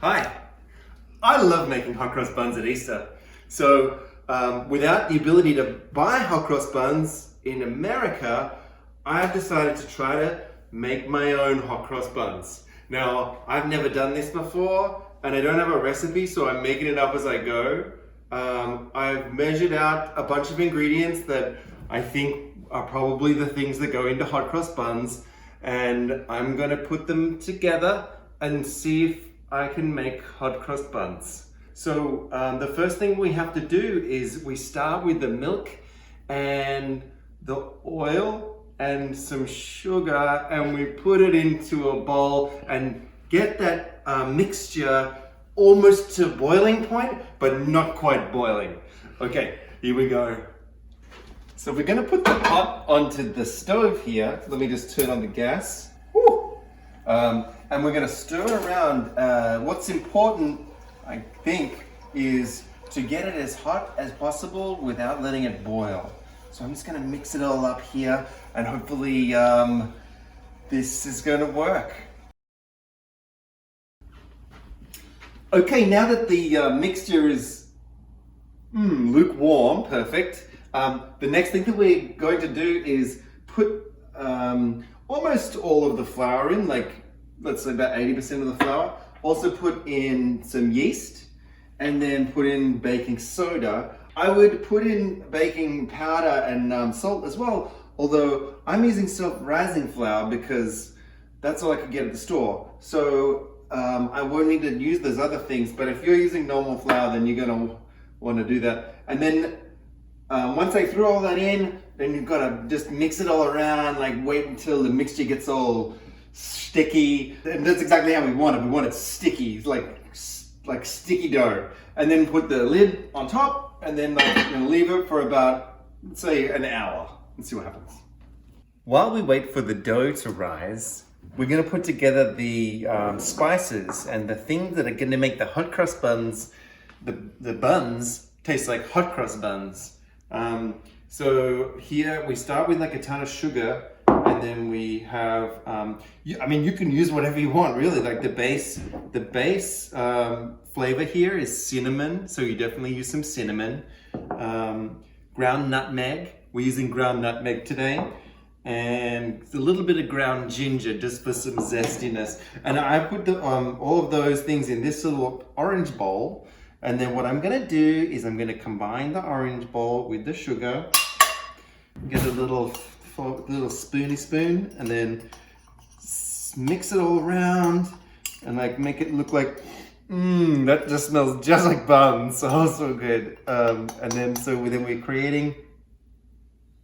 Hi, I love making hot cross buns at Easter. So without the ability to buy hot cross buns in America, I have decided to try to make my own hot cross buns. Now, I've never done this before and I don't have a recipe, so I'm making it up as I go. I've measured out a bunch of ingredients that I think are probably the things that go into hot cross buns, and I'm going to put them together and see if I can make hot cross buns. So the first thing we have to do is we start with the milk and the oil and some sugar, and we put it into a bowl and get that mixture almost to boiling point, but not quite boiling. Okay, here we go. So we're gonna put the pot onto the stove here. Let me just turn on the gas. Woo! And we're gonna stir around. What's important, I think, is to get it as hot as possible without letting it boil. So I'm just gonna mix it all up here, and hopefully this is gonna work. Okay, now that the mixture is lukewarm, perfect. The next thing that we're going to do is put almost all of the flour in, like let's say about 80% of the flour. Also put in some yeast and then put in baking soda. I would put in baking powder and salt as well, although I'm using self-rising flour because that's all I could get at the store. So I won't need to use those other things, but if you're using normal flour, then you're gonna want to do that. And then once I threw all that in, then you've got to just mix it all around, like wait until the mixture gets all sticky. And that's exactly how we want it. We want it sticky, like sticky dough. And then put the lid on top, and then leave it for about, let's say, an hour and see what happens. While we wait for the dough to rise, we're going to put together the spices and the things that are going to make the hot cross buns, the buns, taste like hot cross buns. So here we start with like a ton of sugar, and then we have, you can use whatever you want, really. Like the base flavor here is cinnamon, so you definitely use some cinnamon. Ground nutmeg, we're using ground nutmeg today. And a little bit of ground ginger just for some zestiness. And I put all of those things in this little orange bowl. And then what I'm gonna do is I'm gonna combine the orange bowl with the sugar, get a little spoony spoon, and then mix it all around and like make it look like, that just smells just like buns. Oh, so good. And then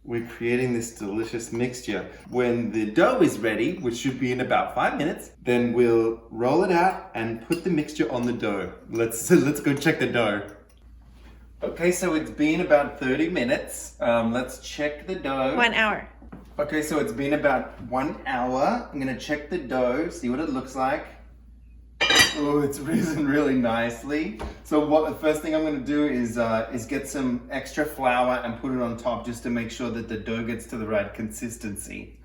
we're creating this delicious mixture. When the dough is ready, which should be in about 5 minutes, then we'll roll it out and put the mixture on the dough. Let's go check the dough. Okay, so it's been about 30 minutes. Let's check the dough. 1 hour. Okay, so it's been about 1 hour. I'm gonna check the dough, see what it looks like. Oh, it's risen really nicely. So the first thing I'm going to do is get some extra flour and put it on top just to make sure that the dough gets to the right consistency.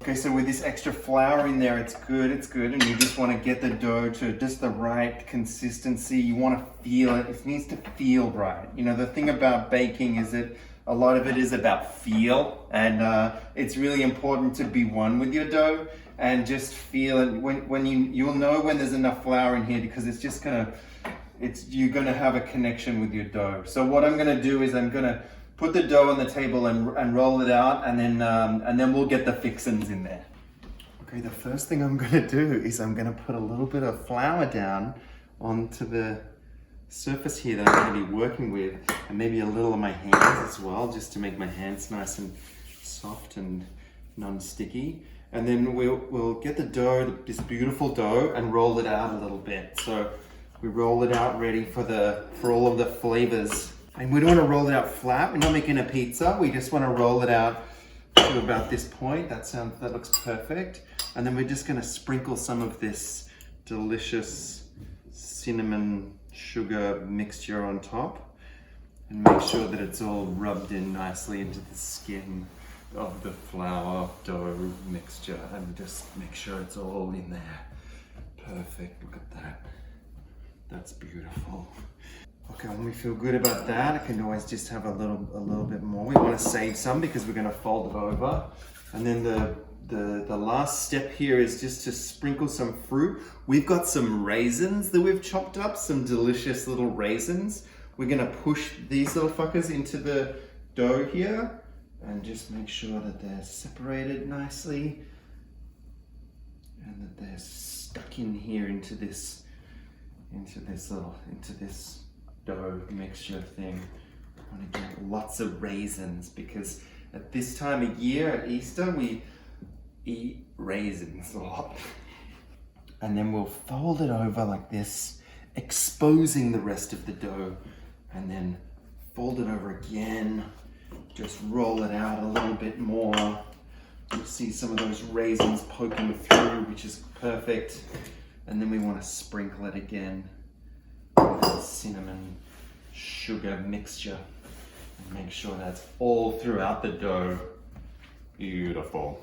Okay, so with this extra flour in there, it's good, and you just want to get the dough to just the right consistency. You want to feel it. It needs to feel right. You know, the thing about baking is that a lot of it is about feel, and it's really important to be one with your dough and just feel it. When you'll know when there's enough flour in here, because you're gonna have a connection with your dough. So what I'm gonna do is I'm gonna put the dough on the table and roll it out, and then we'll get the fixins in there. Okay, the first thing I'm gonna do is I'm gonna put a little bit of flour down onto the surface here that I'm gonna be working with, and maybe a little on my hands as well, just to make my hands nice and soft and non-sticky. And then we'll get the dough, this beautiful dough, and roll it out a little bit. So we roll it out ready for all of the flavors. And we don't want to roll it out flat. We're not making a pizza. We just want to roll it out to about this point. That looks perfect. And then we're just going to sprinkle some of this delicious cinnamon sugar mixture on top, and make sure that it's all rubbed in nicely into the skin of the flour dough mixture, and just make sure it's all in there. Perfect, look at that. That's beautiful. Okay, when we feel good about that, I can always just have a little bit more. We want to save some because we're going to fold it over. And then the last step here is just to sprinkle some fruit. We've got some raisins that we've chopped up, some delicious little raisins. We're going to push these little fuckers into the dough here and just make sure that they're separated nicely and that they're stuck in here into this dough mixture thing. I want to get lots of raisins because at this time of year at Easter we eat raisins a lot. And then we'll fold it over like this, exposing the rest of the dough, and then fold it over again, just roll it out a little bit more. You'll see some of those raisins poking through, which is perfect. And then we want to sprinkle it again with the cinnamon sugar mixture and make sure that's all throughout the dough. Beautiful.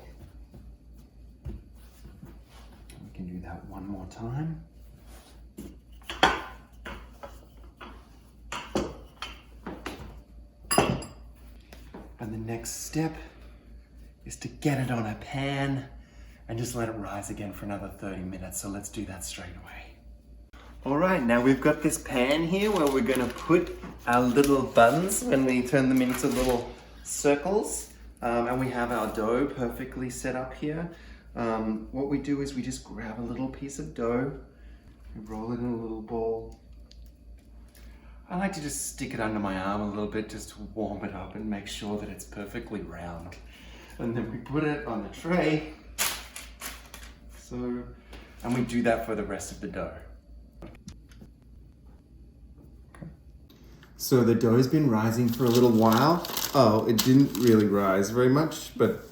We can do that one more time. And the next step is to get it on a pan and just let it rise again for another 30 minutes. So let's do that straight away. All right, now we've got this pan here where we're gonna put our little buns when we turn them into little circles. And we have our dough perfectly set up here. What we do is we just grab a little piece of dough, we roll it in a little ball. I like to just stick it under my arm a little bit just to warm it up and make sure that it's perfectly round. And then we put it on the tray. And we do that for the rest of the dough. So the dough's been rising for a little while. Oh, it didn't really rise very much, but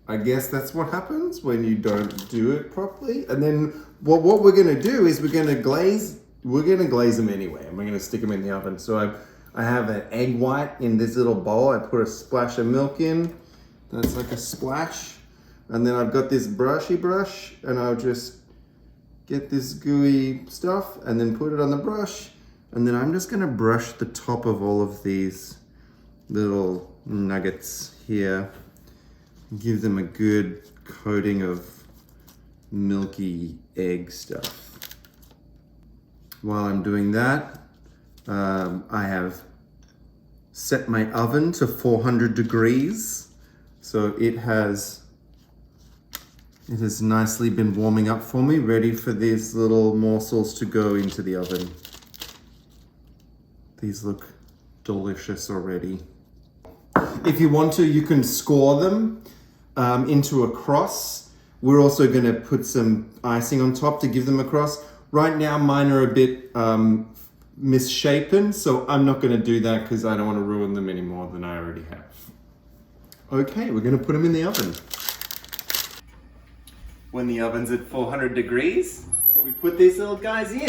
I guess that's what happens when you don't do it properly. And then what we're gonna do is we're gonna glaze them anyway, and we're gonna stick them in the oven. So I have an egg white in this little bowl. I put a splash of milk in. That's like a splash. And then I've got this brushy brush, and I'll just get this gooey stuff and then put it on the brush. And then I'm just gonna brush the top of all of these little nuggets here. Give them a good coating of milky egg stuff. While I'm doing that, I have set my oven to 400 degrees. So it has nicely been warming up for me, ready for these little morsels to go into the oven. These look delicious already. If you want to, you can score them into a cross. We're also gonna put some icing on top to give them a cross. Right now, mine are a bit misshapen, so I'm not gonna do that because I don't wanna ruin them any more than I already have. Okay, we're gonna put them in the oven. When the oven's at 400 degrees, we put these little guys in.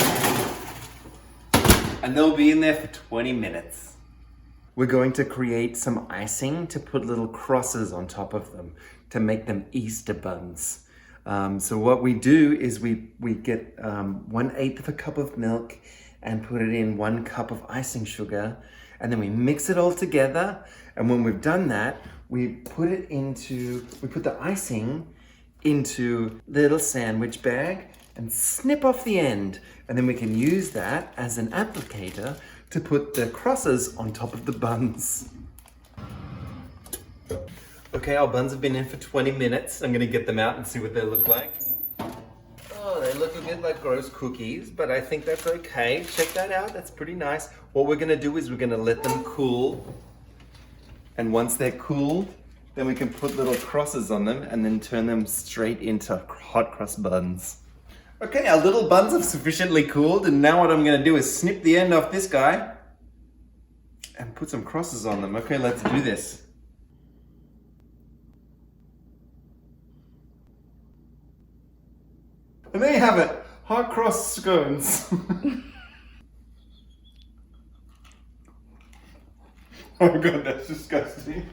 And they'll be in there for 20 minutes. We're going to create some icing to put little crosses on top of them to make them Easter buns. So what we do is we get 1/8 of a cup of milk and put it in 1 cup of icing sugar, and then we mix it all together. And when we've done that, we put the icing into a little sandwich bag and snip off the end. And then we can use that as an applicator to put the crosses on top of the buns. Okay, our buns have been in for 20 minutes. I'm gonna get them out and see what they look like. Oh, they look a bit like gross cookies, but I think that's okay. Check that out, that's pretty nice. What we're gonna do is we're gonna let them cool. And once they're cooled, then we can put little crosses on them and then turn them straight into hot cross buns. Okay, our little buns have sufficiently cooled, and now what I'm gonna do is snip the end off this guy and put some crosses on them. Okay, let's do this. And there you have it, hot cross scones. Oh god, that's disgusting.